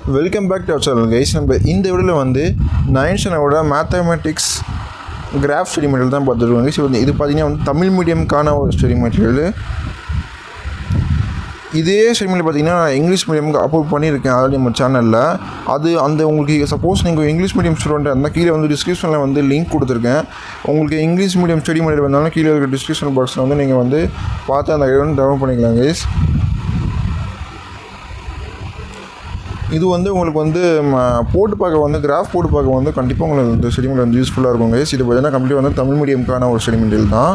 Welcome back to our channel guys. நம்ம இந்த வீடியோவில் வந்து 9th ஸ்டாண்டர்டோட மேத்தமெட்டிக்ஸ் கிராஃப் ஸ்டடி மெட்டீரியல் தான் பார்த்துருக்கோம் கைஸ். இது பார்த்திங்கன்னா வந்து தமிழ் மீடியம்க்கான ஒரு ஸ்டடி மெட்டீரியல். இதே ஸ்டடி மெட்டீரியல் பார்த்திங்கன்னா நான் இங்கிலீஷ் மீடியமுக்கு அப்லோட் பண்ணியிருக்கேன் ஆல்ரெடி நம்ம சேனலில். அந்த உங்களுக்கு சப்போஸ் நீங்கள் இங்கிலீஷ் மீடியம் ஸ்டூடெண்ட் இருந்தால் கீழே வந்து டிஸ்கிரிப்ஷனில் வந்து லிங்க் கொடுத்துருக்கேன். உங்களுக்கு இங்கிலீஷ் மீடியம் ஸ்டடி மெட்டீரியல் வந்தாலும் கீழே இருக்க டிஸ்கிரிப்ஷன் பாக்ஸில் வந்து நீங்கள் வந்து பார்த்து அந்த கைடு வந்து டவுன்லோட் பண்ணிக்கலாம் கைஸ். இது வந்து உங்களுக்கு வந்து போட்டு பார்க்க வந்து கிராஃப் போட்டு பார்க்க வந்து கண்டிப்பாக உங்களுக்கு இந்த ஸ்டடி மெட்டீரியல் வந்து யூஸ்ஃபுல்லாக இருக்கும் கைஸ். இது பார்த்தீங்கன்னா கம்ப்ளீட் வந்து தமிழ் மீடியம்க்கான ஒரு ஸ்டடி மெட்டீரியல் தான்.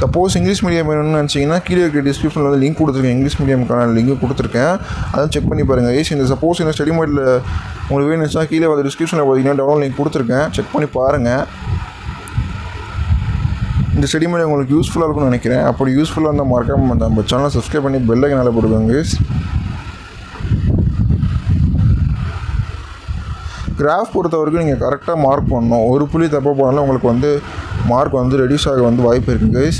சப்போஸ் இங்கிலீஷ் மீடியம் வேணும்னு நினச்சிங்கன்னா கீழே இருக்க டிஸ்கிரிப்ஷனில் வந்து லிங்க் கொடுத்துருக்கேன். இங்கிலீஷ் மீடியம்க்கான லிங்க் கொடுத்துருக்கேன், அதான் செக் பண்ணி பாருங்கள் கைஸ். இந்த சப்போஸ் இந்த ஸ்டடி மெட்டீரியல் உங்களுக்கு வேணும்னா கீழே வந்து டிஸ்கிரிப்ஷனில் பார்த்தீங்கன்னா டவுன்லோட் லிங்க் கொடுத்துருக்கேன், செக் பண்ணி பாருங்கள். இந்த ஸ்டடி மெட்டீரியல் உங்களுக்கு யூஸ்ஃபுல்லாக இருக்கும்னு நினைக்கிறேன். அப்படி யூஸ்ஃபுல்லாக இருந்தால் மறக்காமல் நம்ம சேனலை சப்ஸ்கிரைப் பண்ணி பெல் ஐகானை போடுவாங்க கைஸ். கிராஃப் பொறுத்த வரைக்கும் நீங்கள் கரெக்டாக மார்க் பண்ணணும். ஒரு புள்ளி தப்பாக போனாலும் உங்களுக்கு வந்து மார்க் வந்து ரெடியூஸ் ஆக வந்து வாய்ப்பு இருக்குது கைஸ்.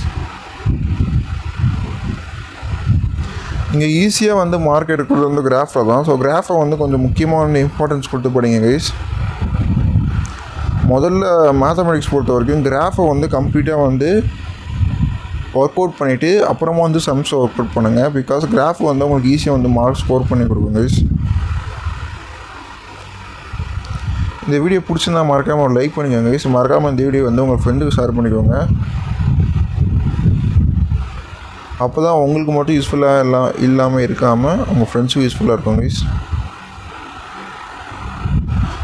நீங்கள் ஈஸியாக வந்து மார்க் எடுக்கிறது வந்து கிராஃபில் தான். ஸோ கிராஃபை வந்து கொஞ்சம் முக்கியமான இம்பார்ட்டன்ஸ் கொடுத்து படிங்க கைஸ். முதல்ல மேத்தமெட்டிக்ஸ் பொறுத்த வரைக்கும் கிராஃபை வந்து கம்ப்ளீட்டாக வந்து ஒர்க் அவுட் பண்ணிவிட்டு அப்புறமா வந்து சம்ஸை ஒர்க் அவுட் பண்ணுங்கள். பிகாஸ் கிராஃப் வந்து உங்களுக்கு ஈஸியாக வந்து மார்க் ஸ்கோர் பண்ணி கொடுக்கும் கைஸ். இந்த வீடியோ பிடிச்சிருந்தா மறக்காமல் ஒரு லைக் பண்ணிக்கோங்க கைஸ். மறக்காமல் இந்த வீடியோ வந்து உங்கள் ஃப்ரெண்டுக்கு ஷேர் பண்ணிக்கோங்க. அப்போ தான் உங்களுக்கு மட்டும் யூஸ்ஃபுல்லாக இல்லாமல் இருக்காமல் உங்கள் ஃப்ரெண்ட்ஸுக்கும் யூஸ்ஃபுல்லாக இருக்கும் கைஸ்.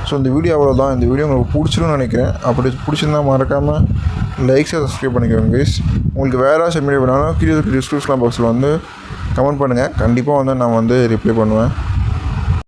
ஸோ இந்த வீடியோ அவ்வளோதான். இந்த வீடியோ உங்களுக்கு பிடிச்சிருன்னு நினைக்கிறேன். அப்படி பிடிச்சிருந்தா மறக்காமல் லைக்ஸை சப்ஸ்கிரைப் பண்ணிக்கோங்க கைஸ். உங்களுக்கு வேறு சப்மிட் பண்ணாலும் கீழே டிஸ்கிரிப்ஷன் பாக்ஸில் வந்து கமெண்ட் பண்ணுங்கள். கண்டிப்பாக வந்து நான் வந்து ரிப்ளை பண்ணுவேன்.